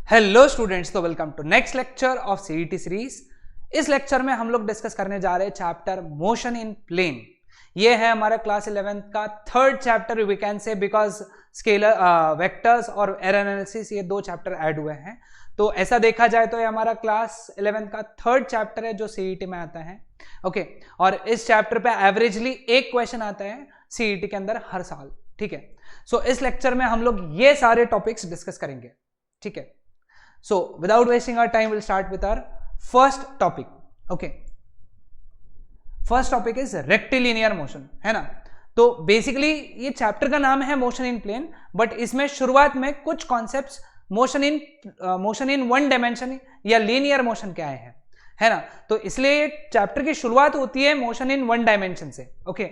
Hello students, तो welcome to next lecture of CET series. इस lecture में हम लोग डिस्कस करने जा रहे हैं चैप्टर मोशन इन प्लेन। ये है हमारा क्लास 11th का third chapter we can say, because scalar vectors और एरर एनालिसिस ये दो चैप्टर ऐड हुए हैं। तो ऐसा देखा जाए तो ये हमारा क्लास 11th का थर्ड चैप्टर है जो सीईटी में आता है। ओके, और इस चैप्टर पे एवरेजली एक क्वेश्चन आता है सीईटी के अंदर हर साल। ठीक है, सो इस लेक्चर में हम लोग ये सारे टॉपिक्स डिस्कस करेंगे। ठीक है, so without wasting our time we'll start with our first topic. okay, first topic is rectilinear motion, है ना। तो बेसिकली ये चैप्टर का नाम है मोशन इन प्लेन, बट इसमें शुरुआत में कुछ concepts motion in one dimension या लीनियर मोशन के आए हैं, है ना। तो इसलिए चैप्टर की शुरुआत होती है मोशन इन वन डायमेंशन से। ओके,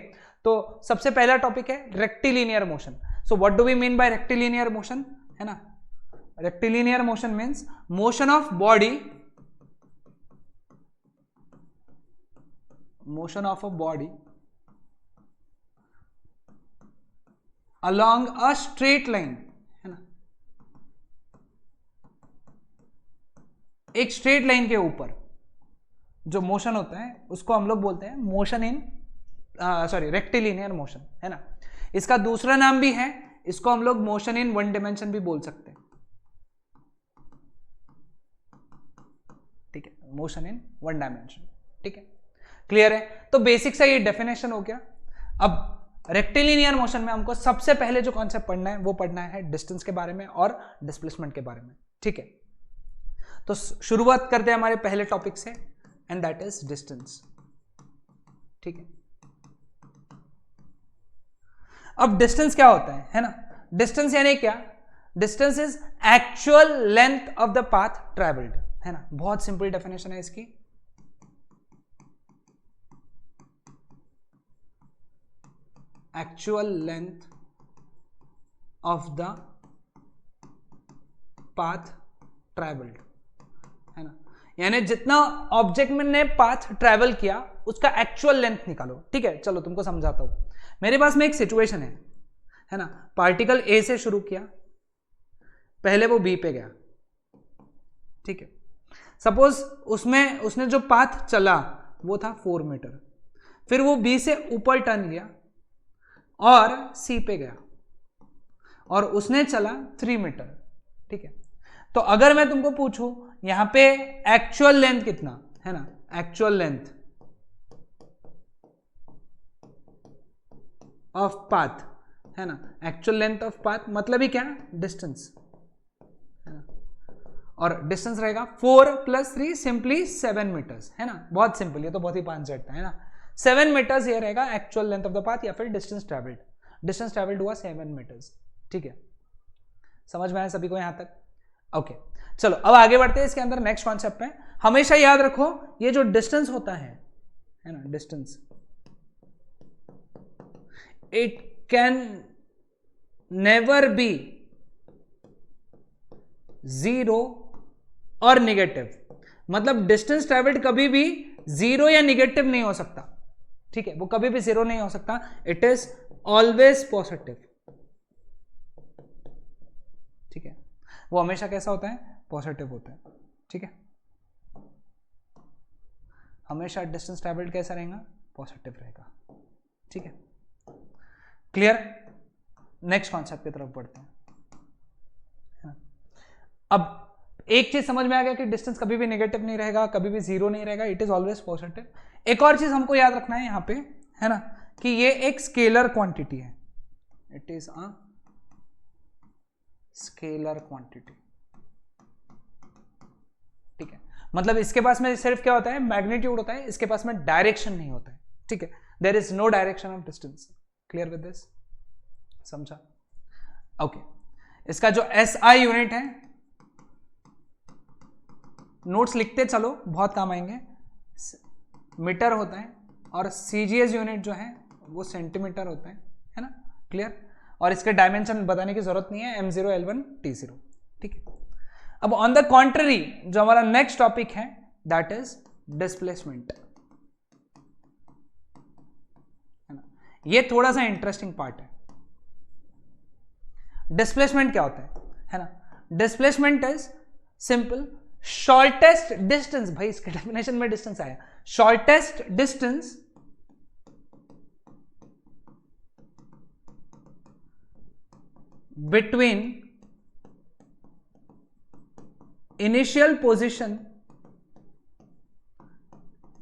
तो सबसे पहला टॉपिक है rectilinear motion. So what do we mean by rectilinear motion, है ना। Rectilinear motion means motion of a body along a straight line, है ना। एक स्ट्रेट लाइन के ऊपर जो मोशन होता है उसको हम लोग बोलते हैं मोशन इन रेक्टिलिनियर मोशन, है ना। इसका दूसरा नाम भी है, इसको हम लोग मोशन इन वन डायमेंशन भी बोल सकते हैं। ठीक है, मोशन इन वन डायमेंशन। ठीक है, क्लियर है। तो बेसिक सा ये डेफिनेशन हो गया। अब रेक्टिलिनियर मोशन में हमको सबसे पहले जो कॉन्सेप्ट पढ़ना है वो पढ़ना है डिस्टेंस के बारे में और डिस्प्लेसमेंट के बारे में। ठीक है, तो शुरुआत करते हैं हमारे पहले टॉपिक से, एंड दैट इज डिस्टेंस। ठीक है, अब डिस्टेंस क्या होता है ना। डिस्टेंस यानी क्या? Distance is actual length of the path travelled, है ना। बहुत सिंपल डेफिनेशन है इसकी। Actual length of the path travelled, है ना। यानी जितना ऑब्जेक्ट में ने पाथ ट्रेवल किया उसका एक्चुअल लेंथ निकालो। ठीक है, चलो तुमको समझाता हूं। मेरे पास में एक सिचुएशन है ना। पार्टिकल ए से शुरू किया, पहले वो बी पे गया। ठीक है, सपोज उसने जो पाथ चला वो था 4 मीटर, फिर वो बी से ऊपर टर्न लिया और सी पे गया और उसने चला 3 मीटर। ठीक है, तो अगर मैं तुमको पूछूं यहां पे एक्चुअल लेंथ कितना है ना, एक्चुअल लेंथ ऑफ पाथ, है ना। एक्चुअल लेंथ ऑफ पाथ मतलब ही क्या? डिस्टेंस, और डिस्टेंस रहेगा 4 + 3 सिंपली 7 मीटर्स, है ना। बहुत सिंपल, ये तो बहुत ही पांच है ना। 7 मीटर्स ये रहेगा actual length of the path या फिर डिस्टेंस ट्रेवल्ड। डिस्टेंस ट्रेवल्ड हुआ 7 मीटर्स। ठीक है, समझ में आया सभी को यहां तक? ओके, चलो अब आगे बढ़ते हैं इसके अंदर नेक्स्ट कॉन्सेप्ट पे। हमेशा याद रखो ये जो डिस्टेंस होता है ना, distance it can never be zero और निगेटिव। मतलब डिस्टेंस ट्रेवल्ड कभी भी जीरो या निगेटिव नहीं हो सकता। ठीक है, वो कभी भी जीरो नहीं हो सकता। It is always positive. ठीक है, वो हमेशा कैसा होता है? पॉजिटिव होता है। ठीक है, हमेशा डिस्टेंस ट्रेवल्ड कैसा रहेगा? पॉजिटिव रहेगा। ठीक है, क्लियर। नेक्स्ट कॉन्सेप्ट की तरफ बढ़ते हैं। अब एक चीज समझ में आ गया कि डिस्टेंस कभी भी नेगेटिव नहीं रहेगा, कभी भी जीरो नहीं रहेगा, इट इज ऑलवेज पॉजिटिव। एक और चीज हमको याद रखना है यहां पे, है ना, कि ये एक स्केलर क्वांटिटी है। It is a scalar quantity. ठीक है, मतलब इसके पास में सिर्फ क्या होता है? मैग्नीट्यूड होता है, इसके पास में डायरेक्शन नहीं होता है। ठीक है, there is no direction of distance. Clear with this? समझा? ओके, इसका जो एसआई यूनिट है, नोट्स लिखते चलो, बहुत काम आएंगे। मीटर होता है और सीजीएस यूनिट जो है वो सेंटीमीटर होता है ना। क्लियर, और इसके डायमेंशन बताने की जरूरत नहीं है, M0 L1 T0। ठीक है, अब ऑन द कॉन्ट्ररी जो हमारा नेक्स्ट टॉपिक है दैट इज डिस्प्लेसमेंट, है ना। ये थोड़ा सा इंटरेस्टिंग पार्ट है। डिस्प्लेसमेंट क्या होता है ना। Displacement is simple, shortest distance, भाई इसके डेफिनेशन में डिस्टेंस आया, shortest distance between initial position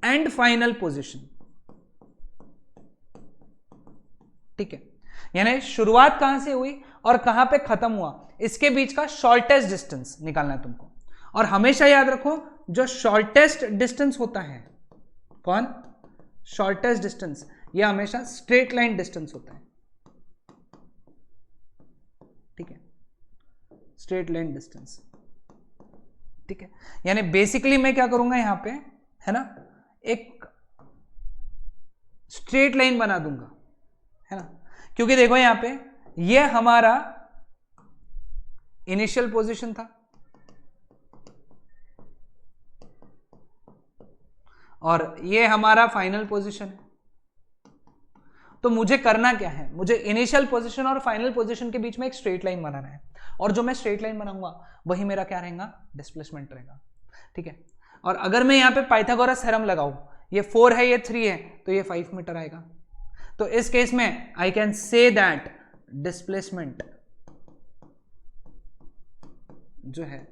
and final position. ठीक है, यानी शुरुआत कहां से हुई और कहां पे खत्म हुआ, इसके बीच का शॉर्टेस्ट डिस्टेंस निकालना है तुमको। और हमेशा याद रखो जो शॉर्टेस्ट डिस्टेंस होता है, कौन, शॉर्टेस्ट डिस्टेंस, यह हमेशा स्ट्रेट लाइन डिस्टेंस होता है। ठीक है, स्ट्रेट लाइन डिस्टेंस। ठीक है, यानी बेसिकली मैं क्या करूंगा यहां पे, है ना, एक स्ट्रेट लाइन बना दूंगा, है ना, क्योंकि देखो यहां पे ये हमारा इनिशियल पोजीशन था और ये हमारा फाइनल पोजीशन है। तो मुझे करना क्या है, मुझे इनिशियल पोजीशन और फाइनल पोजीशन के बीच में एक स्ट्रेट लाइन बनाना है, और जो मैं स्ट्रेट लाइन बनाऊंगा वही मेरा क्या रहेगा, डिस्प्लेसमेंट रहेगा। ठीक है, और अगर मैं यहां पे पाइथागोरस थ्योरम लगाऊं, ये 4 है ये 3 है, तो ये 5 मीटर आएगा। तो इस केस में I can say that displacement जो है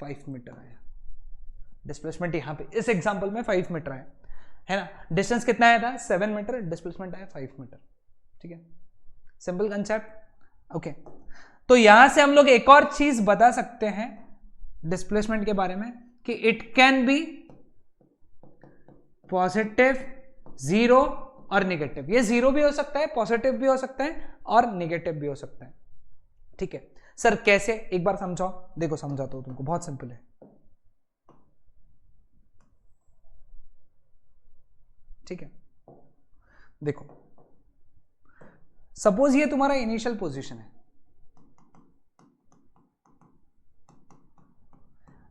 5 मीटर आया। डिस्प्लेसमेंट यहां पे इस एग्जांपल में 5 मीटर आया, है ना। डिस्टेंस कितना आया था, 7 मीटर, डिस्प्लेसमेंट आया 5 मीटर। ठीक है, सिंपल कंसेप्ट। ओके, तो यहां से हम लोग एक और चीज बता सकते हैं डिस्प्लेसमेंट के बारे में कि it can be positive, zero और नेगेटिव। ये जीरो भी हो सकता है, पॉजिटिव भी हो सकता है और नेगेटिव भी हो सकता है। ठीक है सर, कैसे, एक बार समझाओ। देखो समझाता हूं तुमको, बहुत सिंपल है। ठीक है, देखो सपोज ये तुम्हारा इनिशियल पोजीशन है,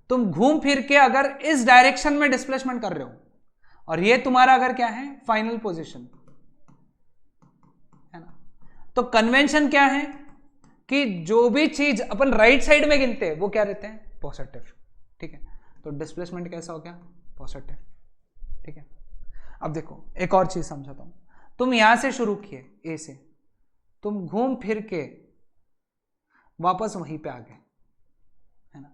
तुम घूम फिर के अगर इस डायरेक्शन में डिस्प्लेसमेंट कर रहे हो, और ये तुम्हारा अगर क्या है, फाइनल पोजीशन है ना। तो कन्वेंशन क्या है कि जो भी चीज अपन राइट साइड में गिनते हैं वो क्या रहते हैं, पॉजिटिव। ठीक है, तो डिस्प्लेसमेंट कैसा हो गया, पॉजिटिव। ठीक है, अब देखो एक और चीज समझाता हूं। तुम यहां से शुरू किए, ए से, तुम घूम फिर के वापस वहीं पे आ गए, है ना।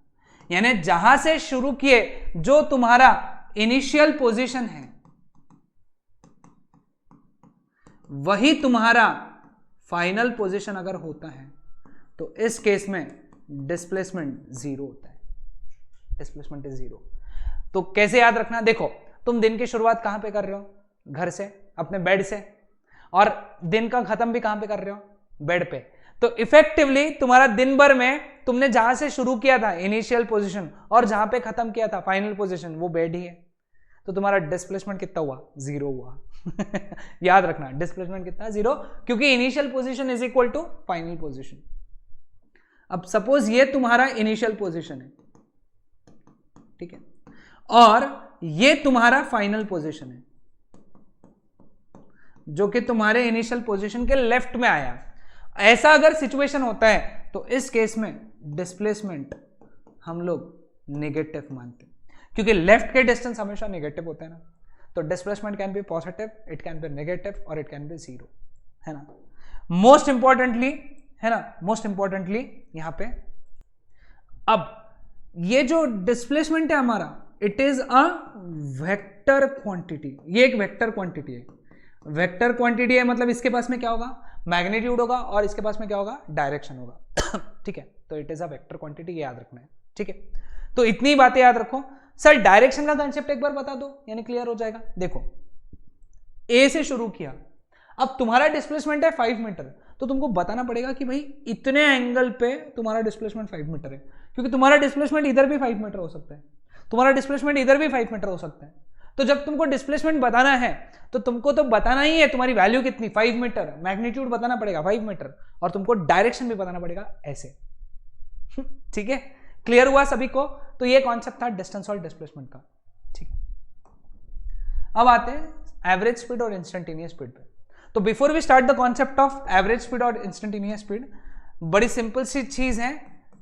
यानी जहां से शुरू किए, जो तुम्हारा इनिशियल पोजीशन है, वही तुम्हारा फाइनल पोजीशन अगर होता है, तो इस केस में डिस्प्लेसमेंट जीरो होता है। Displacement is zero. तो कैसे याद रखना, देखो तुम दिन की शुरुआत कहां पे कर रहे हो, घर से, अपने बेड से, और दिन का खत्म भी कहां पे कर रहे हो, बेड पे। तो इफेक्टिवली तुम्हारा दिन भर में तुमने जहां से शुरू किया था इनिशियल पोजीशन और जहां पे खत्म किया था फाइनल पोजीशन, वो बेड ही है। तो तुम्हारा डिस्प्लेसमेंट कितना हुआ, जीरो हुआ। याद रखना डिस्प्लेसमेंट कितना, जीरो, क्योंकि initial position is equal to final position. अब सपोज ये तुम्हारा इनिशियल पोजीशन है, ठीक है, और ये तुम्हारा फाइनल पोजीशन है, जो कि तुम्हारे इनिशियल पोजीशन के लेफ्ट में आया। ऐसा अगर सिचुएशन होता है तो इस केस में डिस्प्लेसमेंट हम लोग नेगेटिव मानते हैं, क्योंकि लेफ्ट के डिस्टेंस हमेशा नेगेटिव होते हैं ना। तो displacement can be positive, it can be negative और इट कैन बी जीरो, है ना। मोस्ट इंपॉर्टेंटली, है ना, मोस्ट इंपॉर्टेंटली यहां पे अब ये जो डिस्प्लेसमेंट है हमारा, it is a vector quantity. ये एक वेक्टर क्वांटिटी है। वेक्टर क्वांटिटी है मतलब इसके पास में क्या होगा, मैग्नीट्यूड होगा, और इसके पास में क्या होगा, डायरेक्शन होगा। ठीक है, तो it is a vector quantity, ये याद रखना है। ठीक है, तो इतनी बातें याद रखो। सर डायरेक्शन का कंसेप्ट एक बार बता दो, यानी क्लियर हो जाएगा। देखो ए से शुरू किया, अब तुम्हारा डिस्प्लेसमेंट है 5 मीटर, तो तुमको बताना पड़ेगा कि भाई इतने एंगल पे तुम्हारा डिस्प्लेसमेंट 5 मीटर है, क्योंकि तुम्हारा डिस्प्लेसमेंट इधर भी 5 मीटर हो सकता है, तुम्हारा डिस्प्लेसमेंट इधर भी 5 मीटर हो सकता है। तो जब तुमको डिस्प्लेसमेंट बताना है तो तुमको तो बताना ही है तुम्हारी वैल्यू कितनी, 5 मीटर, मैग्नीट्यूड बताना पड़ेगा 5 मीटर, और तुमको डायरेक्शन भी बताना पड़ेगा ऐसे। ठीक है, क्लियर हुआ सभी को। तो ये कॉन्सेप्ट था डिस्टेंस और डिस्प्लेसमेंट का। ठीक है, अब आते हैं एवरेज स्पीड और इंस्टेंटेनियस स्पीड पे। तो before we start the concept of average speed और इंस्टेंटेनियस स्पीड, बड़ी सिंपल सी चीज है,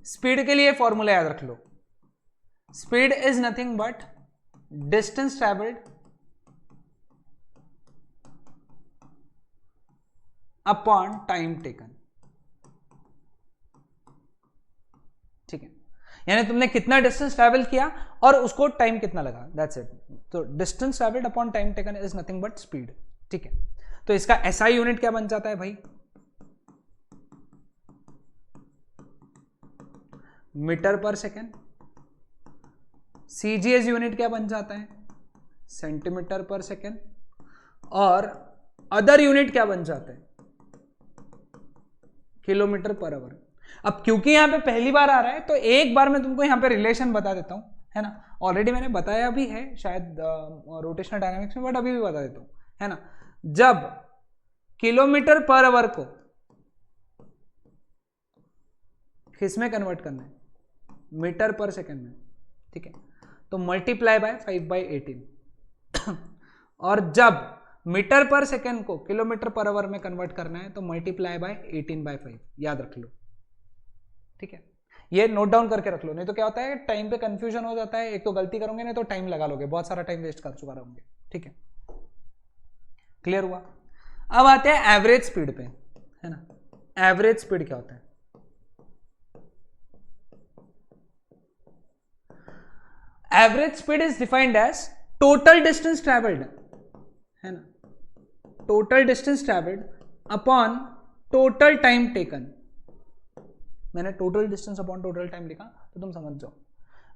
स्पीड के लिए फॉर्मूला याद रख लो। Speed is nothing but distance travelled upon time taken. ठीक है, यानी तुमने कितना डिस्टेंस ट्रैवल किया और उसको टाइम कितना लगा, दैट्स इट। तो distance travelled upon time taken is nothing but speed. ठीक है, तो इसका एसआई यूनिट क्या बन जाता है भाई, मीटर पर सेकेंड। सीजीएस यूनिट क्या बन जाता है, सेंटीमीटर पर सेकेंड। और अदर यूनिट क्या बन जाता है, किलोमीटर पर आवर। अब क्योंकि यहां पे पहली बार आ रहा है तो एक बार मैं तुमको यहां पे रिलेशन बता देता हूं, है ना। ऑलरेडी मैंने बताया भी है शायद रोटेशनल डायनामिक्स में, बट अभी भी बता देता हूं, है ना। जब किलोमीटर पर आवर को किसमें कन्वर्ट करना है, मीटर पर सेकेंड में। ठीक है, तो मल्टीप्लाई बाय 5/18। और जब मीटर पर सेकेंड को किलोमीटर पर आवर में कन्वर्ट करना है तो मल्टीप्लाई बाय 18/5, याद रख लो। ठीक है, ये नोट डाउन करके रख लो, नहीं तो क्या होता है टाइम पे कंफ्यूजन हो जाता है, एक तो गलती करोगे नहीं तो टाइम लगा लोगे, बहुत सारा टाइम वेस्ट कर चुका रहोगे। ठीक है, क्लियर हुआ। अब आते हैं एवरेज स्पीड पे, है ना। एवरेज स्पीड क्या होता है, average speed is defined as total distance travelled, है ना, total distance travelled upon total time taken. मैंने total distance upon total time लिखा तो तुम समझ जाओ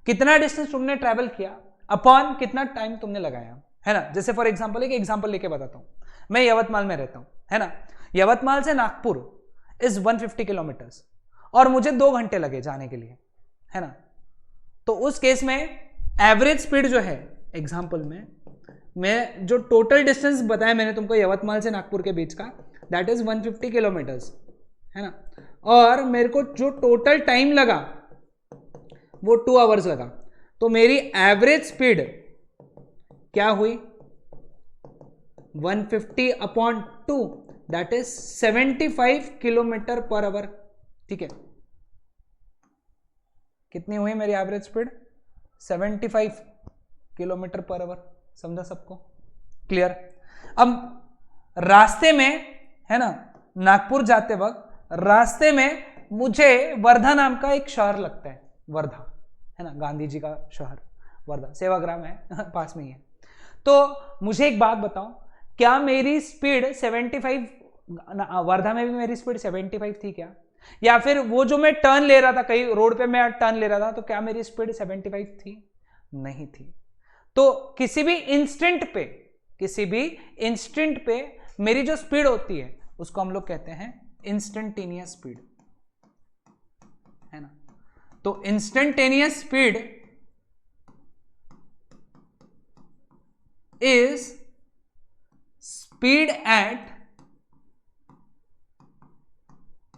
कितना डिस्टेंस तुमने ट्रेवल किया अपॉन कितना टाइम तुमने लगाया, है ना। जैसे फॉर एग्जांपल एक एग्जांपल लेके बताता हूं, मैं यवतमाल में रहता हूं, है ना। यवतमाल से नागपुर इज 150 किलोमीटर्स और मुझे 2 घंटे लगे जाने के लिए, है ना। तो उस केस में एवरेज स्पीड जो है एग्जांपल में, मैं जो टोटल डिस्टेंस बताया मैंने तुमको यवतमाल से नागपुर के बीच का, दैट इज 150 किलोमीटर्स, है ना। और मेरे को जो टोटल टाइम लगा वो 2 आवर्स लगा, तो मेरी एवरेज स्पीड क्या हुई, 150 upon 2, that is 75 kilometre per hour. ठीक है, कितनी हुई मेरी average speed, 75 kilometre per hour. समझा सबको, क्लियर। अब रास्ते में, है ना, नागपुर जाते वक्त रास्ते में मुझे वर्धा नाम का एक शहर लगता है, वर्धा, है ना, गांधी जी का शहर वर्धा, सेवाग्राम है पास में ही है। तो मुझे एक बात बताओ, क्या मेरी स्पीड 75, वर्धा में भी मेरी स्पीड 75 थी क्या, या फिर वो जो मैं टर्न ले रहा था कहीं रोड पे मैं टर्न ले रहा था तो क्या मेरी स्पीड 75 थी, नहीं थी। तो किसी भी इंस्टेंट पे मेरी जो स्पीड होती है उसको हम लोग कहते हैं इंस्टेंटेनियस स्पीड, है ना। तो instantaneous speed is speed at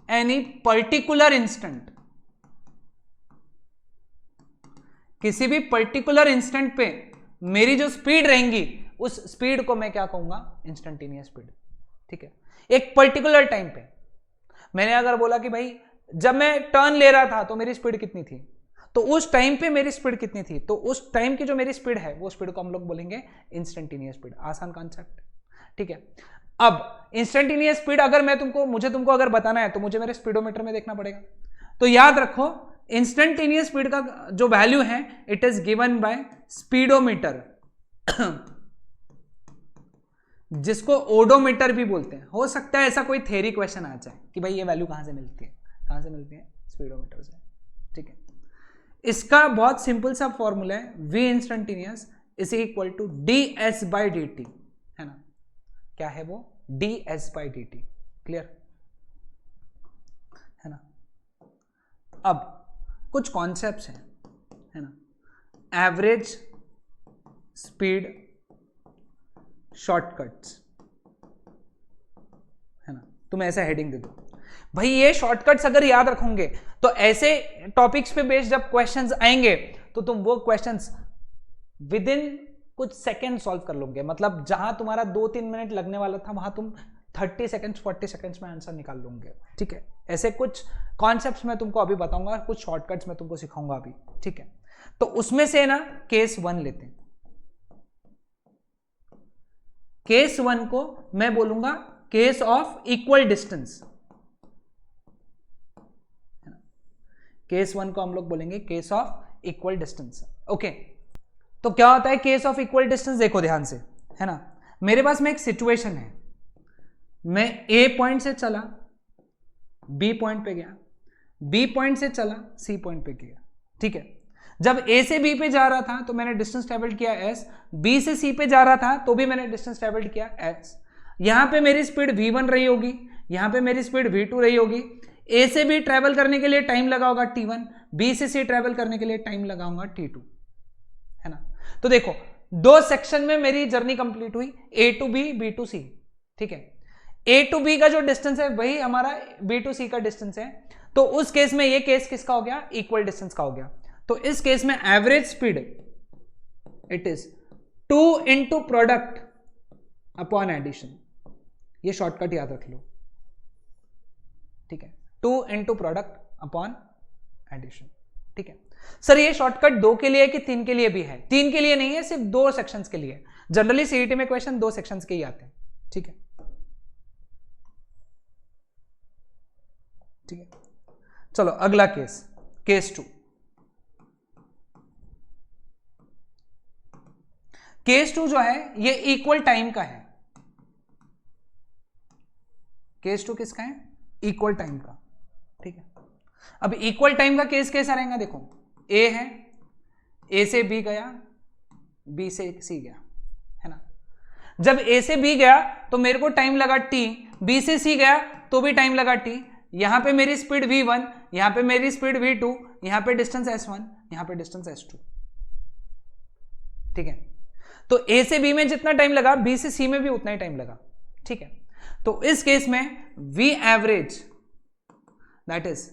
any particular instant. किसी भी पर्टिकुलर इंस्टेंट पे मेरी जो स्पीड रहेंगी उस स्पीड को मैं क्या कहूंगा, इंस्टेंटेनियस स्पीड। ठीक है, एक पर्टिकुलर टाइम पे मैंने अगर बोला कि भाई जब मैं टर्न ले रहा था तो मेरी स्पीड कितनी थी, तो उस टाइम पे मेरी स्पीड कितनी थी, तो उस टाइम की जो मेरी स्पीड है वो स्पीड को हम लोग बोलेंगे इंस्टेंटेनियस स्पीड। आसान कॉन्सेप्ट, ठीक है। अब इंस्टेंटेनियस स्पीड अगर मुझे तुमको अगर बताना है तो मुझे मेरे स्पीडोमीटर में देखना पड़ेगा। तो याद रखो इंस्टेंटेनियस स्पीड का जो वैल्यू है it is given by speedometer, जिसको ओडोमीटर भी बोलते हैं। हो सकता है ऐसा कोई थ्योरी क्वेश्चन आ जाए कि भाई ये वैल्यू कहां से मिलती है, स्पीडोमीटर से। ठीक है, इसका बहुत सिंपल सा फॉर्मूला है, v instantaneous is equal to ds by d t, है ना। क्या है वो, ds by d t, clear है ना। अब कुछ कॉन्सेप्ट्स हैं, है ना। एवरेज स्पीड शॉर्टकट्स, है ना। तुम ऐसा हेडिंग दे दो भाई, ये शॉर्टकट्स अगर याद रखोगे तो ऐसे टॉपिक्स पे बेस्ड जब क्वेश्चंस आएंगे तो तुम वो क्वेश्चंस विद इन कुछ सेकंड सॉल्व कर लोगे। मतलब जहां तुम्हारा 2-3 मिनट लगने वाला था वहां तुम 30 सेकंड्स 40 सेकंड्स में आंसर निकाल लोगे। ठीक है, ऐसे कुछ कॉन्सेप्ट्स मैं तुमको अभी बताऊंगा, कुछ शॉर्टकट्स मैं तुमको सिखाऊंगा अभी। ठीक है, तो उसमें से ना केस 1 लेते हैं। केस 1 को मैं बोलूंगा case of equal distance. Case 1 को हम लोग बोलेंगे case of equal distance. Okay, तो क्या होता है केस ऑफ इक्वल डिस्टेंस, देखो ध्यान से, है ना। मेरे पास में एक सिचुएशन है, मैं ए पॉइंट से चला, बी पॉइंट पे गया, बी पॉइंट से चला, सी पॉइंट पे गया, ठीक है। जब ए से बी पे जा रहा था तो मैंने डिस्टेंस ट्रेवल किया एस, बी से सी पे जा रहा था तो भी मैंने डिस्टेंस ट्रेवल किया एस। यहां पे मेरी स्पीड v1 रही होगी, यहां पे मेरी स्पीड v2 रही होगी। ए से बी ट्रेवल करने के लिए टाइम लगा होगा t1, बी से सी ट्रेवल करने के लिए टाइम लगा होगा t2, है ना। तो देखो दो सेक्शन में मेरी जर्नी कंप्लीट हुई, ए टू बी, बी टू सी, ठीक है। ए टू बी का जो डिस्टेंस है वही हमारा बी टू सी का डिस्टेंस है। तो उस केस में ये केस किसका हो गया, इक्वल डिस्टेंस का हो गया। तो इस केस में average speed it is 2 into product upon addition. ये शॉर्टकट याद रख लो, ठीक है, 2 इंटू प्रोडक्ट अपॉन एडिशन, ठीक है। सर ये शॉर्टकट 2 के लिए है कि 3 के लिए भी है? 3 के लिए नहीं है, सिर्फ 2 सेक्शंस के लिए। जनरली सीईटी में क्वेश्चन 2 सेक्शंस के ही आते हैं, ठीक है, ठीक है। चलो अगला केस, केस 2। केस 2 जो है ये इक्वल टाइम का है। केस 2 किसका है, इक्वल टाइम का, ठीक है। अब इक्वल टाइम का केस कैसा रहेगा, देखो ए है, ए से बी गया, बी से सी गया, है ना। जब ए से बी गया तो मेरे को टाइम लगा टी, बी से सी गया तो भी टाइम लगा टी। यहां पे मेरी स्पीड v1, यहां पे मेरी स्पीड v2, यहां पे डिस्टेंस s1, यहां पे डिस्टेंस s2, ठीक है। तो ए से बी में जितना टाइम लगा बी से सी में भी उतना ही टाइम लगा, ठीक है। तो इस केस में v average that is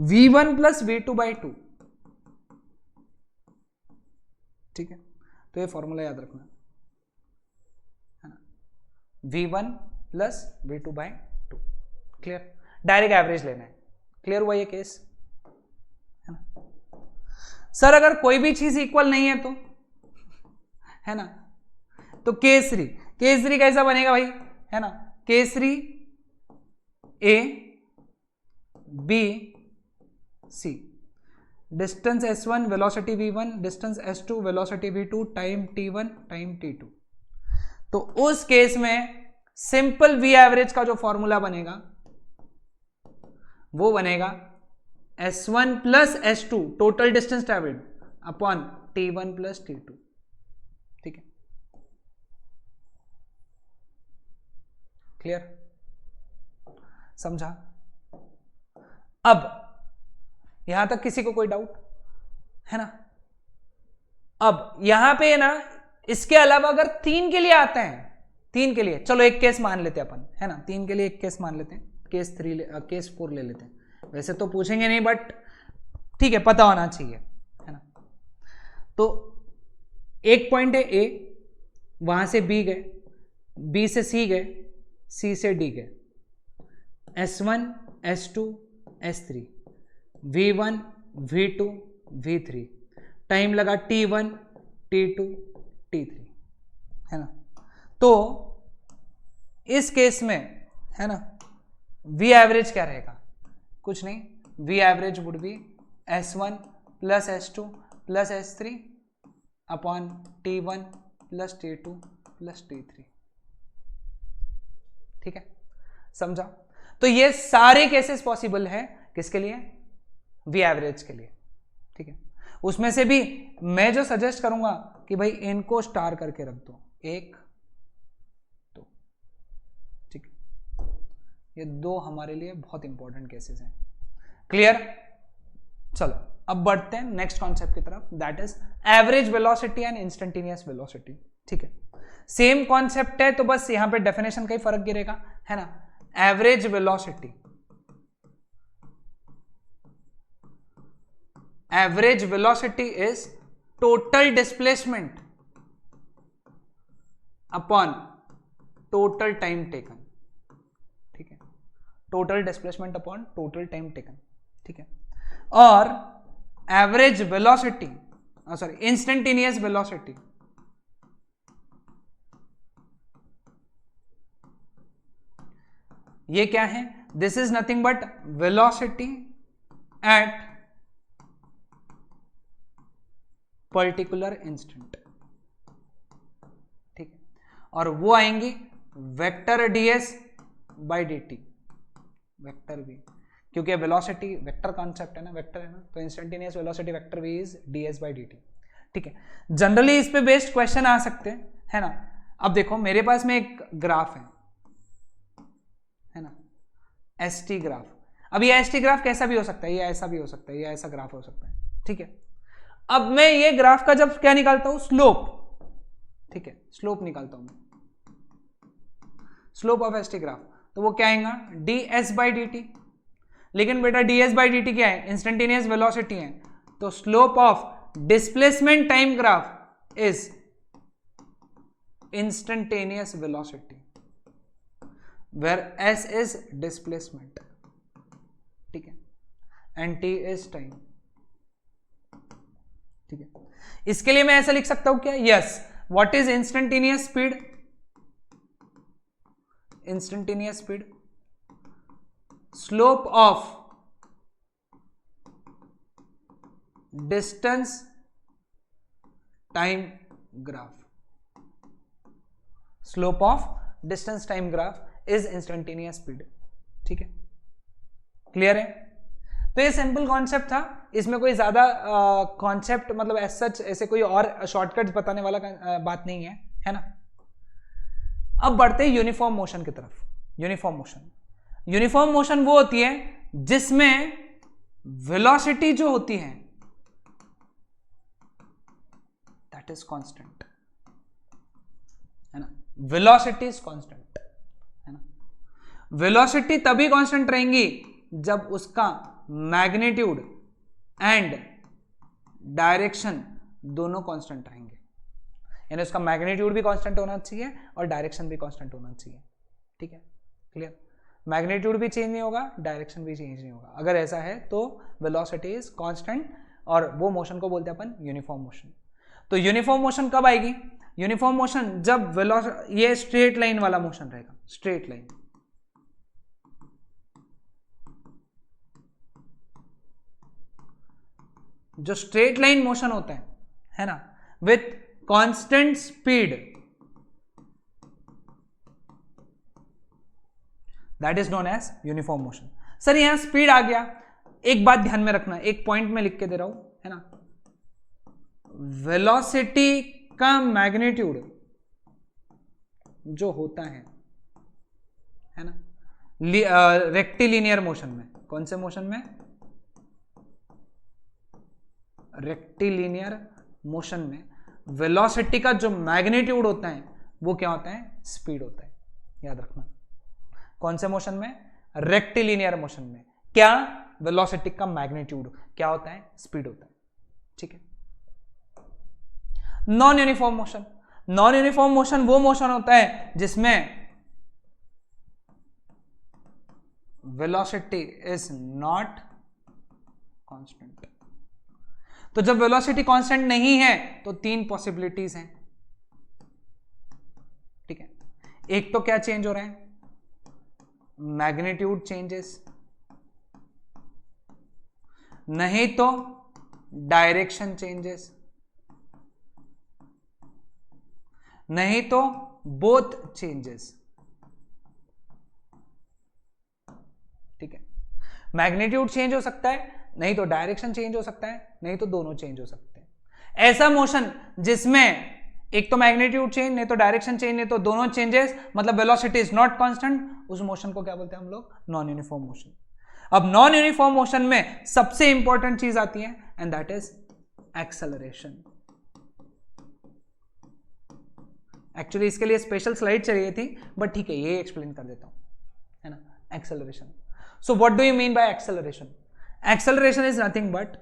v1 plus v2 by 2, ठीक है। तो ये फॉर्मूला याद रखना, है ना, v1 plus v2 by 2, clear. Direct average लेना है, क्लियर हुआ ये केस, है ना। सर अगर कोई भी चीज इक्वल नहीं है तो, है ना, तो केसरी, केसरी कैसा बनेगा भाई, है ना, केसरी A B C, distance s1 velocity v1, distance s2 velocity v2, time t1 time t2। तो उस केस में सिंपल v एवरेज का जो फॉर्मूला बनेगा वो बनेगा s1 plus s2 total distance travelled upon t1 plus t2, ठीक है, क्लियर, समझा। अब यहां तक किसी को कोई डाउट है ना। अब यहां पे ना इसके अलावा अगर 3 के लिए आते हैं, 3 के लिए चलो एक केस मान लेते हैं अपन, है ना, 3 के लिए एक केस मान लेते हैं, केस 4 ले लेते हैं। वैसे तो पूछेंगे नहीं बट ठीक है, पता होना चाहिए, है ना। तो एक पॉइंट है ए, वहां से बी गए, बी से सी गए, सी से डी गए, s1 s2 s3, v1 v2 v3, time लगा t1 t2 t3, है ना। तो इस केस में, है ना, v एवरेज क्या रहेगा, कुछ नहीं, v average would be s1 plus s2 plus s3 upon t1 plus t2 plus t3, ठीक है, समझा। तो ये सारे केसेस पॉसिबल है किसके लिए, वी एवरेज के लिए, ठीक है। उसमें से भी मैं जो सजेस्ट करूंगा कि भाई इनको स्टार करके रख दो, 1 2, ठीक है। ये 2 हमारे लिए बहुत इंपॉर्टेंट केसेस हैं, क्लियर। चलो अब बढ़ते हैं नेक्स्ट कॉन्सेप्ट की तरफ, that is average velocity and instantaneous velocity, ठीक है। सेम कॉन्सेप्ट है, तो बस यहां पे डेफिनेशन का ही फर्क गिरेगा, है ना। Average velocity, average velocity is total displacement upon total time taken, ठीक है, total displacement upon total time taken, ठीक है। और average velocity sorry instantaneous velocity, ये क्या है? This is nothing but velocity at particular instant, ठीक है, और वो आएंगी vector ds by d T, vector v, क्योंकि वेलोसिटी वेक्टर कॉन्सेप्ट है ना, वेक्टर है ना, तो instantaneous velocity vector v is ds by d T, ठीक है। जनरली इस पे बेस्ड क्वेश्चन आ सकते हैं, है ना। अब देखो मेरे पास में एक ग्राफ है ना, एस टी ग्राफ। अब ये एस टी ग्राफ कैसा भी हो सकता है, ये ऐसा भी हो सकता है, ये ऐसा ग्राफ हो सकता है, ठीक है। अब मैं ये ग्राफ का जब क्या निकालता हूं, स्लोप, ठीक है, स्लोप निकालता हूं मैं, slope of s t graph, तो वो क्या आएगा d s by d t. लेकिन बेटा d s by d t क्या है, इंस्टेंटेनियस वेलोसिटी है, तो slope of displacement time graph is instantaneous velocity where s is displacement, ठीक है, एंड टी इज टाइम, ठीक है। इसके लिए मैं ऐसा लिख सकता हूं क्या, yes, what is instantaneous speed, instantaneous speed, slope of distance time graph, slope of distance time graph is instantaneous speed, ठीक है, क्लियर है। तो ये सिंपल कॉन्सेप्ट था, इसमें कोई ज्यादा कॉन्सेप्ट मतलब एज सच ऐसे कोई और शॉर्टकट्स बताने वाला बात नहीं है ना। अब बढ़ते हैं यूनिफॉर्म मोशन की तरफ। यूनिफॉर्म मोशन, यूनिफॉर्म मोशन वो होती है जिसमें वेलोसिटी जो होती है दैट इज कांस्टेंट, है ना, वेलोसिटी इज कांस्टेंट, है ना। वेलोसिटी तभी कांस्टेंट रहेंगी जब उसका मैग्नीट्यूड एंड डायरेक्शन दोनों कांस्टेंट रहेंगे, यानी उसका मैग्नीट्यूड भी कांस्टेंट होना चाहिए और डायरेक्शन भी कांस्टेंट होना चाहिए, ठीक है, क्लियर। मैग्नीट्यूड भी चेंज नहीं होगा, डायरेक्शन भी चेंज नहीं होगा। अगर ऐसा है तो वेलोसिटी इज कांस्टेंट, और वो मोशन को बोलते हैं अपन यूनिफॉर्म मोशन। तो यूनिफॉर्म मोशन कब आएगी, यूनिफॉर्म मोशन जब ये स्ट्रेट लाइन वाला मोशन रहेगा, स्ट्रेट लाइन, जो स्ट्रेट लाइन मोशन होता है ना, with constant speed, that is known as uniform motion. Sir यहां स्पीड आ गया, एक बात ध्यान में रखना, एक पॉइंट में लिख के दे रहा हूं, है ना, वेलोसिटी का मैग्नीट्यूड जो होता है ना, रेक्टिलिनियर मोशन में, कौन से मोशन में, रेक्टिलिनियर मोशन में वेलोसिटी का जो मैग्नीट्यूड होता है वो क्या होता है, स्पीड होता है, याद रखना। कौन से मोशन में, रेक्टिलिनियर मोशन में क्या, वेलोसिटी का मैग्नीट्यूड क्या होता है, स्पीड होता है, ठीक है। Non uniform motion, non uniform motion वो मोशन होता है जिसमें वेलोसिटी इज नॉट कांस्टेंट। तो जब वेलोसिटी कांस्टेंट नहीं है तो तीन पॉसिबिलिटीज हैं, ठीक है। एक तो क्या चेंज हो रहा है, मैग्नीट्यूड चेंजेस, नहीं तो डायरेक्शन चेंजेस, नहीं तो बोथ चेंजेस, ठीक है। मैग्नीट्यूड चेंज हो सकता है, नहीं तो डायरेक्शन चेंज हो सकता है, नहीं तो दोनों चेंज हो सकते हैं। ऐसा मोशन जिसमें एक तो मैग्नीट्यूड चेंज, नहीं तो डायरेक्शन चेंज, नहीं तो दोनों चेंजेस, मतलब वेलोसिटी इज नॉट कांस्टेंट, उस मोशन को क्या बोलते हैं हम लोग, नॉन यूनिफॉर्म मोशन। अब नॉन यूनिफॉर्म मोशन में सबसे इंपॉर्टेंट चीज आती है and that is acceleration. Actually इसके लिए स्पेशल स्लाइड चाहिए थी, बट ठीक है ये एक्सप्लेन कर देता हूं, है ना। Acceleration, so what do you mean bye acceleration? Acceleration is nothing but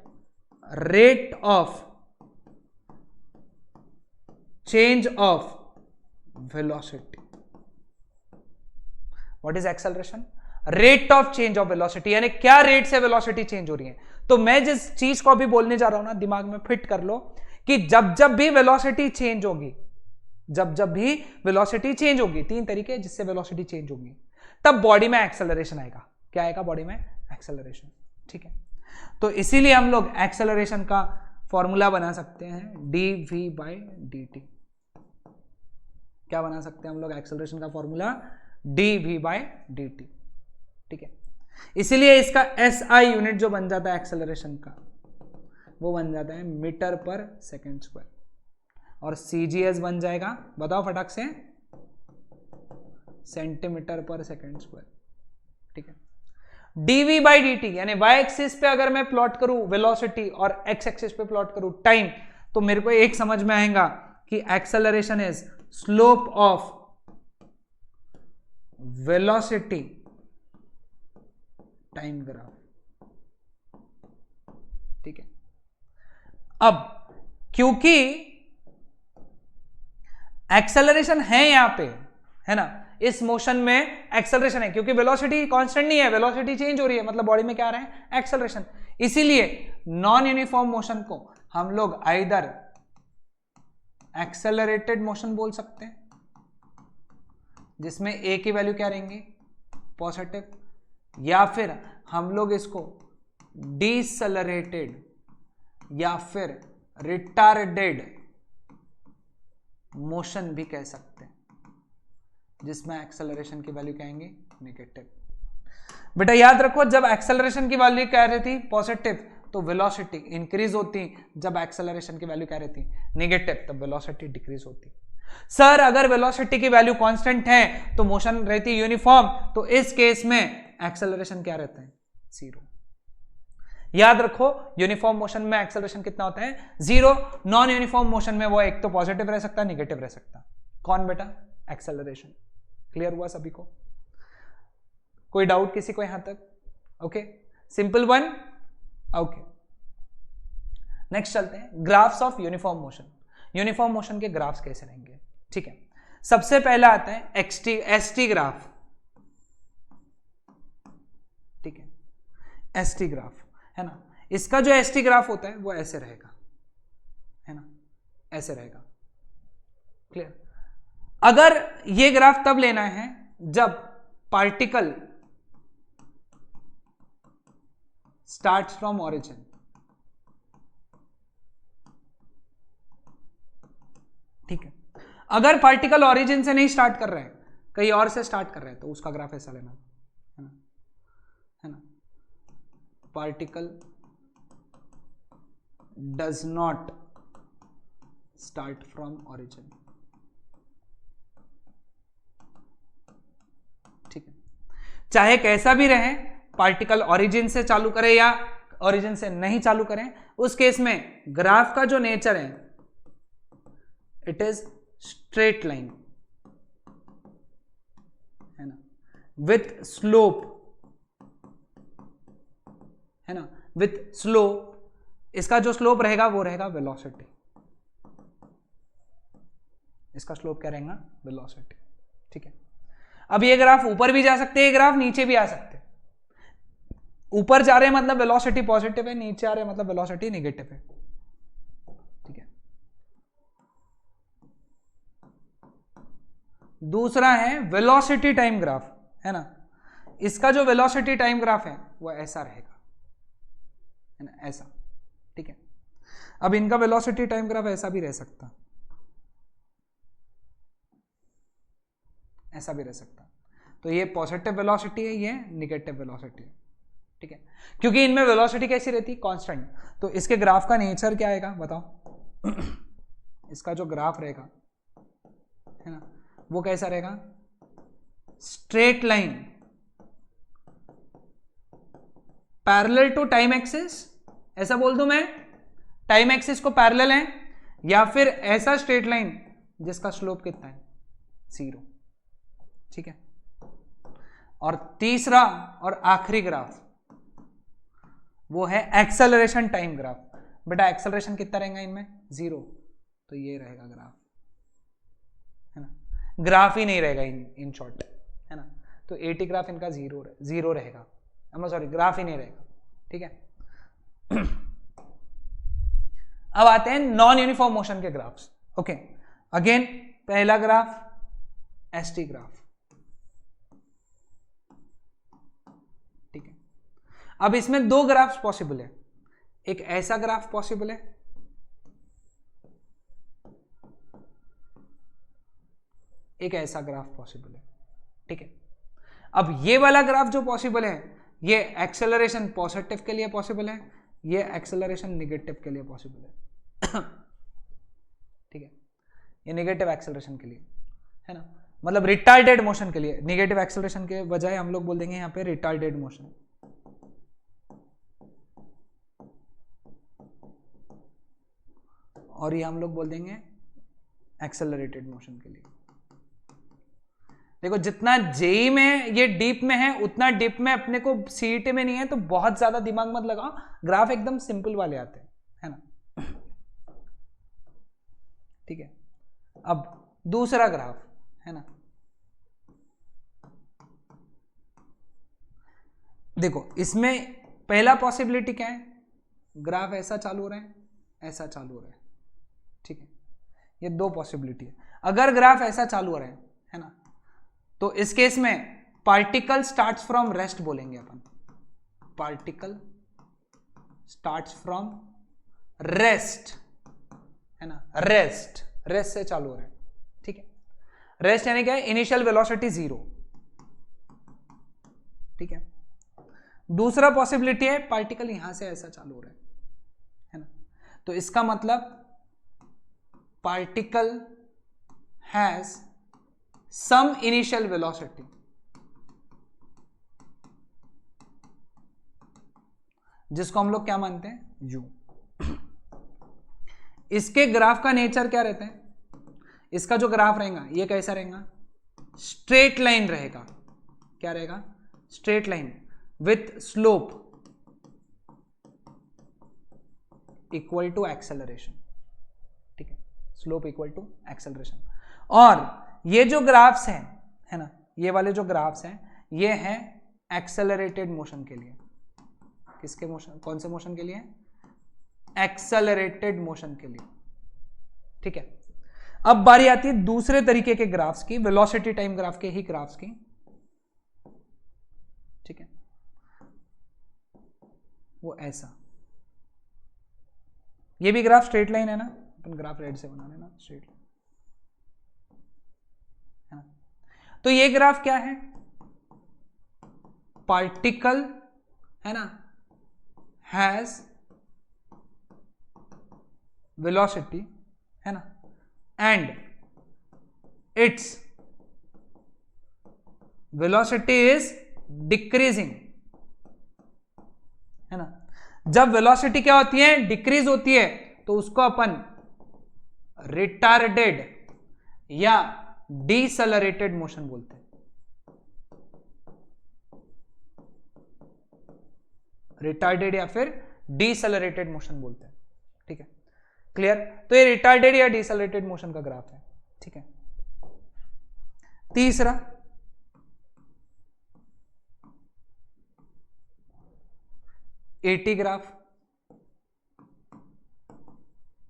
rate of change of velocity. What is acceleration? Rate of change of velocity, यानी क्या रेट से वेलोसिटी चेंज हो रही है। तो मैं जिस चीज को अभी बोलने जा रहा हूं ना, दिमाग में फिट कर लो कि जब जब भी वेलोसिटी चेंज होगी, जब जब भी वेलोसिटी चेंज होगी, तीन तरीके जिससे वेलोसिटी चेंज होगी, तब बॉडी में एक्सेलरेशन आएगा। क्या आएगा? बॉडी में एक्सेलरेशन। ठीक है, तो इसीलिए हम लोग एक्सेलरेशन का फॉर्मूला बना सकते हैं dv/dt। क्या बना सकते हैं हम लोग एक्सेलरेशन का फॉर्मूला? dv/dt। ठीक है, इसीलिए इसका SI यूनिट जो बन जाता है एक्सेलरेशन का, वो बन जाता है मीटर पर सेकेंड स्क्वायर, और CGS बन जाएगा, बताओ फटाक से, सेंटीमीटर पर सेकेंड स्क्वायर। ठीक है, dv/dt यानी y एक्सिस पे अगर मैं प्लॉट करूं वेलोसिटी और x एक्सिस पे प्लॉट करूं टाइम, तो मेरे को एक समझ में आएगा कि acceleration is slope of velocity time graph. ठीक है, अब क्योंकि एक्सेलरेशन है यहां पे, है ना, इस मोशन में एक्सेलरेशन है, क्योंकि वेलोसिटी कांस्टेंट नहीं है, वेलोसिटी चेंज हो रही है, मतलब बॉडी में क्या आ रहा है? एक्सेलरेशन। इसीलिए नॉन यूनिफॉर्म मोशन को हम लोग आइदर एक्सेलरेटेड मोशन बोल सकते हैं, जिसमें a की वैल्यू क्या रहेंगी? पॉजिटिव, या फिर हम लोग इसको डिसेलरेटेड या फिर रिटार्डेड मोशन भी कह सकते हैं, जिसमें एक्सेलरेशन की वैल्यू कहेंगे नेगेटिव। बेटा याद रखो, जब एक्सेलरेशन की वैल्यू कह रही थी पॉजिटिव, तो वेलोसिटी इंक्रीज होती, जब एक्सेलरेशन की वैल्यू कह रही थी नेगेटिव, तब वेलोसिटी डिक्रीज होती। सर अगर वेलोसिटी की वैल्यू कांस्टेंट है तो मोशन रहती यूनिफॉर्म, तो इस केस में एक्सेलरेशन क्या रहता है? जीरो। याद रखो, यूनिफॉर्म मोशन में एक्सेलरेशन कितना होता है? जीरो। नॉन यूनिफॉर्म मोशन में वो एक तो पॉजिटिव रह सकता है, नेगेटिव रह सकता। कौन बेटा? एक्सेलरेशन। क्लियर हुआ सभी को? कोई डाउट किसी को यहां तक? Okay, simple one. Okay, next चलते हैं, graphs of uniform motion. Uniform motion के ग्राफ्स कैसे रहेंगे? ठीक है, सबसे पहला आता है एसटी ग्राफ। ठीक है, एसटी ग्राफ है ना, इसका जो एसटी ग्राफ होता है वो ऐसे रहेगा, है ना, ऐसे रहेगा। क्लियर? अगर ये ग्राफ तब लेना है जब पार्टिकल स्टार्ट्स फ्रॉम ऑरिजिन। ठीक है, अगर पार्टिकल ऑरिजिन से नहीं स्टार्ट कर रहे हैं, कहीं और से स्टार्ट कर रहे हैं, तो उसका ग्राफ ऐसा लेना, है ना, है ना, particle does not start from origin. ठीक है, चाहे कैसा भी रहे, पार्टिकल ऑरिजिन से चालू करें या ऑरिजिन से नहीं चालू करें, उस केस में ग्राफ का जो नेचर है, इट इज स्ट्रेट लाइन, है ना, विथ स्लोप, है ना, विथ स्लोप। इसका जो स्लोप रहेगा वो रहेगा वेलोसिटी। इसका स्लोप क्या रहेगा? वेलोसिटी। ठीक है, अब ये ग्राफ ऊपर भी जा सकते हैं, ये ग्राफ नीचे भी आ सकते हैं। ऊपर जा रहे हैं मतलब वेलोसिटी पॉजिटिव है, नीचे आ रहे हैं मतलब वेलोसिटी नेगेटिव है। ठीक है, दूसरा है वेलोसिटी टाइम ग्राफ, है ना, इसका जो वेलोसिटी टाइम ग्राफ है वो ऐसा रहेगा, है ना, ऐसा। ठीक है, अब इनका वेलोसिटी टाइम ग्राफ ऐसा भी रह सकता, ऐसा भी रह सकता। तो ये पॉजिटिव वेलोसिटी है, ये नेगेटिव वेलोसिटी है। ठीक है, क्योंकि इनमें वेलोसिटी कैसी रहती? कांस्टेंट। तो इसके ग्राफ का नेचर क्या आएगा बताओ? इसका जो ग्राफ रहेगा, है ना, वो कैसा रहेगा? Straight line parallel to time axis, ऐसा बोल दूं मैं, टाइम एक्सिस को पैरेलल है, या फिर ऐसा स्ट्रेट लाइन जिसका स्लोप कितना है? जीरो। ठीक है, और तीसरा और आखिरी ग्राफ वो है एक्सेलरेशन टाइम ग्राफ। बेटा एक्सेलरेशन कितना रहेगा इनमें? जीरो। तो ये रहेगा ग्राफ, है ना, ग्राफ ही नहीं रहेगा इन शॉर्ट, है ना। तो एटी ग्राफ इनका जीरो रहेगा, सॉरी, ग्राफ ही नहीं रहेगा। ठीक है, अब आते हैं नॉन यूनिफॉर्म मोशन के ग्राफ्स। ओके, अगेन पहला ग्राफ एसटी ग्राफ, ठीक है। अब इसमें दो ग्राफ्स पॉसिबल है, एक ऐसा ग्राफ पॉसिबल है, एक ऐसा ग्राफ पॉसिबल है, ठीक है। अब ये वाला ग्राफ जो पॉसिबल है, ये एक्सेलरेशन पॉजिटिव के लिए पॉसिबल है, ये एक्सेलरेशन निगेटिव के लिए पॉसिबल है, ठीक है। ये निगेटिव एक्सेलरेशन के लिए है ना, मतलब रिटार्डेड मोशन के लिए। निगेटिव एक्सेलरेशन के बजाय हम लोग बोल देंगे यहां पे रिटार्डेड मोशन, और ये हम लोग बोल देंगे एक्सेलरेटेड मोशन के लिए। देखो जितना जेई में ये डीप में है, उतना डीप में अपने को सीईटी में नहीं है, तो बहुत ज्यादा दिमाग मत लगाओ, ग्राफ एकदम सिंपल वाले आते हैं, है ना। ठीक है, अब दूसरा ग्राफ है ना, देखो इसमें पहला पॉसिबिलिटी क्या है, ग्राफ ऐसा चालू हो रहा है, ऐसा चालू हो रहा है, ठीक है। ये दो पॉसिबिलिटी है। अगर ग्राफ ऐसा चालू हो रहा है ना, तो इस केस में पार्टिकल स्टार्ट्स फ्रॉम रेस्ट बोलेंगे अपन, पार्टिकल स्टार्ट्स फ्रॉम रेस्ट, है ना, रेस्ट, रेस्ट से चालू हो रहा है, ठीक है। रेस्ट यानी क्या है, इनिशियल वेलोसिटी 0, ठीक है। दूसरा पॉसिबिलिटी है पार्टिकल यहां से ऐसा चालू हो रहा है ना, तो इसका मतलब particle has some initial velocity, जिसको हम लोग क्या मानते हैं, u। इसके ग्राफ का नेचर क्या रहता है, इसका जो ग्राफ रहेगा ये कैसा रहेगा, स्ट्रेट लाइन रहेगा। क्या रहेगा, straight line with slope equal to acceleration, ठीक है, स्लोप इक्वल टू एक्सेलरेशन। और ये जो ग्राफ्स हैं, है ना, ये वाले जो ग्राफ्स हैं, ये हैं एक्सेलरेटेड मोशन के लिए। किसके मोशन, कौन से मोशन के लिए, एक्सेलरेटेड मोशन के लिए, ठीक है। अब बारी आती है दूसरे तरीके के ग्राफ्स की, वेलोसिटी टाइम ग्राफ के ही ग्राफ्स की, ठीक है। वो ऐसा, ये भी ग्राफ स्ट्रेट लाइन है ना, अपन ग्राफ रेड से बना लेना, स्ट्रेट लाइन है ना। तो ये ग्राफ क्या है, पार्टिकल है ना हैज वेलोसिटी, है ना, and its velocity is decreasing, है ना। जब वेलोसिटी क्या होती है, डिक्रीज होती है, तो उसको अपन रिटार्डेड या डिसेलरेटेड मोशन बोलते हैं, रिटार्डेड या फिर डिसेलरेटेड मोशन बोलते हैं, ठीक है, क्लियर। तो ये रिटार्डेड या डिसेलरेटेड मोशन का ग्राफ है, ठीक है। तीसरा एटी ग्राफ,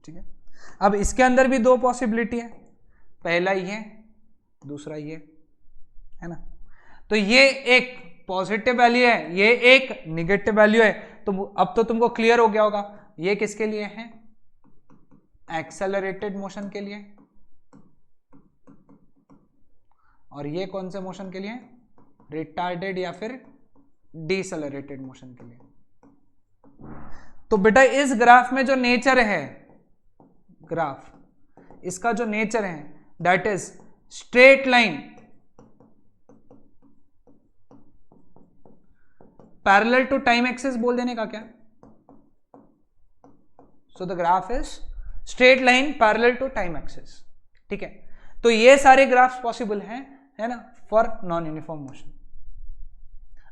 ठीक है। अब इसके अंदर भी दो पॉसिबिलिटी है, पहला ये, दूसरा ये, है ना। तो ये एक पॉजिटिव वैल्यू है, ये एक निगेटिव वैल्यू है। तो अब तो तुमको क्लियर हो गया होगा, ये किसके लिए है, एक्सेलरेटेड मोशन के लिए, और ये कौन से मोशन के लिए, रिटार्डेड या फिर डिसेलरेटेड मोशन के लिए। तो बेटा इस ग्राफ में जो नेचर है, ग्राफ इसका जो नेचर है, that is straight line parallel to time axis बोल देने का क्या, so the graph is straight line parallel to time axis, ठीक है। तो ये सारे ग्राफ्स पॉसिबल हैं, है ना, फॉर नॉन यूनिफॉर्म मोशन।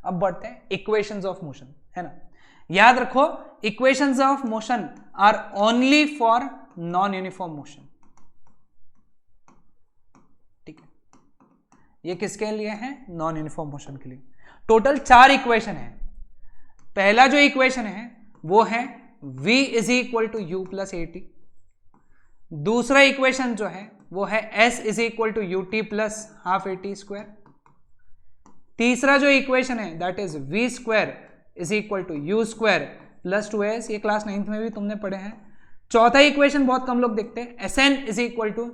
अब बढ़ते हैं इक्वेशंस ऑफ मोशन, है ना। याद रखो, equations of motion are only for non uniform motion, ठीक है। ये किसके लिए है, नॉन यूनिफॉर्म मोशन के लिए। टोटल 4 इक्वेशन है। पहला जो इक्वेशन है वो है v is equal to u plus a t. दूसरा इक्वेशन जो है वो है s is equal to u t plus half a t square. तीसरा जो इक्वेशन है that is v square is equal to u square plus 2s, ये class 9th में भी तुमने पढ़े हैं। चौथा इक्वेशन बहुत कम लोग देखते हैं, sn is equal to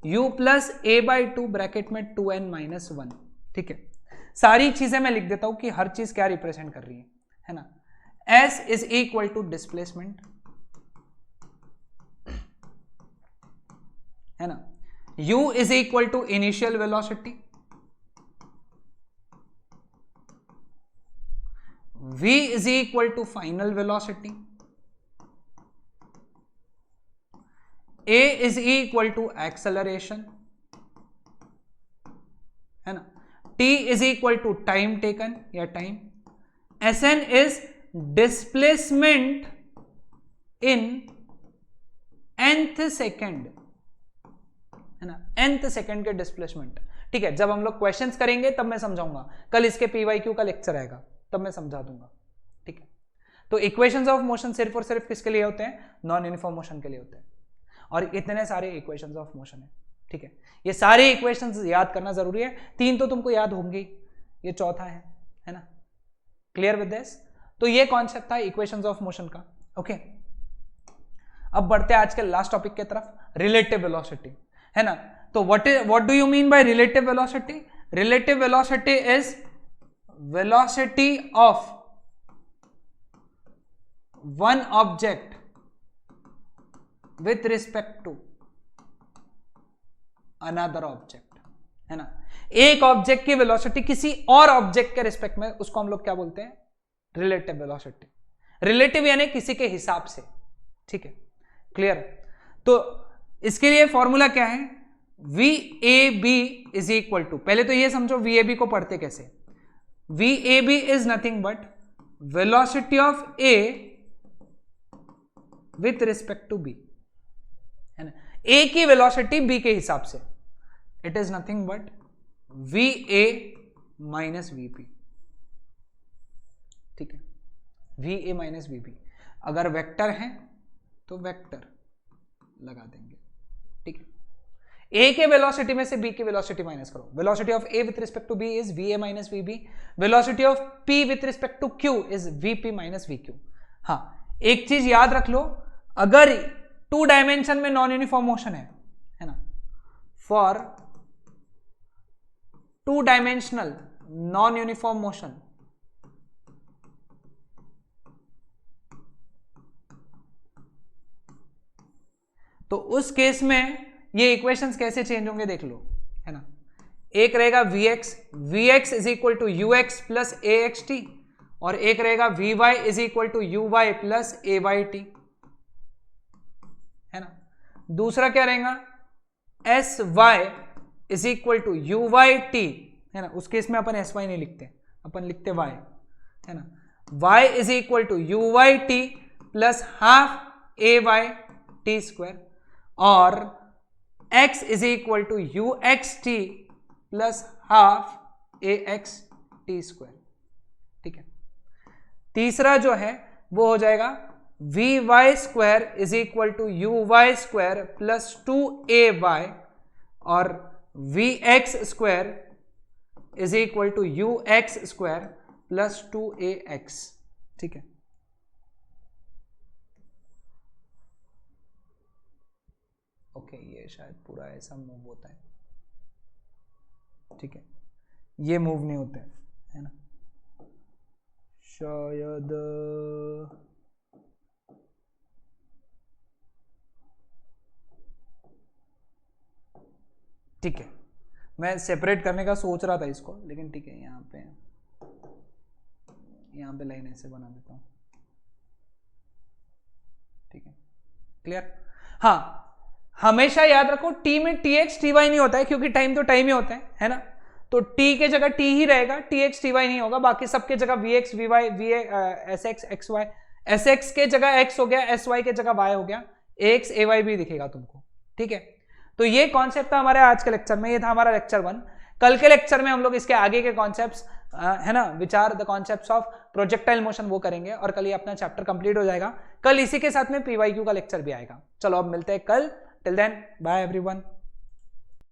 u plus a by two bracket में 2n माइनस 1। ठीक है, सारी चीजें मैं लिख देता हूं कि हर चीज क्या रिप्रेजेंट कर रही है ना। s is equal to displacement, है ना। u is equal to initial velocity, v is equal to final velocity, a is equal to acceleration, है ना। t is equal to time taken या time, sn is displacement in nth second, है ना, nth second के displacement. ठीक है, जब हम लोग क्वेश्चंस करेंगे तब मैं समझाऊंगा, कल इसके पीवाईक्यू का लेक्चर आएगा तब मैं समझा दूंगा। ठीक है, तो इक्वेशंस ऑफ मोशन सिर्फ और सिर्फ किसके लिए होते हैं, नॉन यूनिफॉर्म मोशन के लिए होते हैं, और इतने सारे इक्वेशंस ऑफ मोशन है। ठीक है, ये सारे इक्वेशंस याद करना जरूरी है, 3 तो तुमको याद होंगे, ये चौथा है ना। Clear with this? तो ये कॉन्सेप्ट था इक्वेशंस ऑफ मोशन का। ओके, अब बढ़ते हैं आज के लास्ट टॉपिक की तरफ, रिलेटिव वेलोसिटी, है ना। तो what do you mean by relative velocity? Relative velocity is velocity of one object with respect to another object, है ना। एक ऑब्जेक्ट की वेलोसिटी किसी और ऑब्जेक्ट के रिस्पेक्ट में, उसको हम लोग क्या बोलते हैं, रिलेटिव वेलोसिटी। रिलेटिव यानी किसी के हिसाब से। ठीक है, क्लियर? तो इसके लिए फॉर्मूला क्या है, v a b is equal to, पहले तो ये समझो वी ए बी को पढ़ते कैसे। V a b is nothing but velocity of a with respect to b, है ना। ए की वेलोसिटी बी के हिसाब से, it is nothing but v a minus v p. ठीक है, v a minus v p. अगर वेक्टर है तो वेक्टर लगा देंगे। ठीक है, ए के वेलोसिटी में से बी की वेलोसिटी माइनस करो, velocity of a with respect to b is v a minus v b, velocity of p with respect to q is v p minus v q. हाँ, एक चीज याद रख लो, अगर 2 डायमेंशन में नॉन यूनिफॉर्म मोशन है ना, for 2 dimensional non uniform motion, तो उस केस में ये इक्वेशंस कैसे चेंज होंगे देख लो, है ना। एक रहेगा Vx is equal to ux plus a x t, और एक रहेगा Vy is equal to uy plus a y t, है ना। दूसरा क्या रहेगा, Sy is equal to uy t, है ना। उस केस में अपन Sy नहीं लिखते, अपन लिखते y, है ना। y is equal to uy t plus half a y t square, और x is equal to u x t plus half a x t square. ठीक है, तीसरा जो है वो हो जाएगा v y square is equal to u y square plus 2ay, और v x square is equal to u x square plus 2ax। ठीक है, ओके, ये शायद पूरा ऐसा मूव होता है। ठीक है, ये मूव नहीं होते, है ना, शायद। ठीक है, मैं सेपरेट करने का सोच रहा था इसको, लेकिन ठीक है, यहाँ पे लाइन ऐसे बना देता हूँ। ठीक है, क्लियर? हाँ, हमेशा याद रखो टी में टी एक्स टी वाई नहीं होता है, क्योंकि टाइम तो टाइम ही होता है ना। तो टी के जगह टी ही रहेगा, टी एक्स टी वाई नहीं होगा। बाकी सबके जगह v x v y v s x x y, s x के जगह एक्स हो गया, एस वाई के जगह वाई हो गया, ए एक्स ए वाई भी दिखेगा तुमको। ठीक है, तो ये कॉन्सेप्ट था हमारे आज के लेक्चर में, ये था हमारा लेक्चर 1। कल के लेक्चर में हम लोग इसके आगे के कॉन्सेप्ट्स है ना, विचार the concepts of projectile motion वो करेंगे और कल ये अपना चैप्टर कंप्लीट हो जाएगा। कल इसी के साथ में पीवाईक्यू का लेक्चर भी आएगा। चलो अब मिलते हैं कल, टिल देन बाय एवरीवन।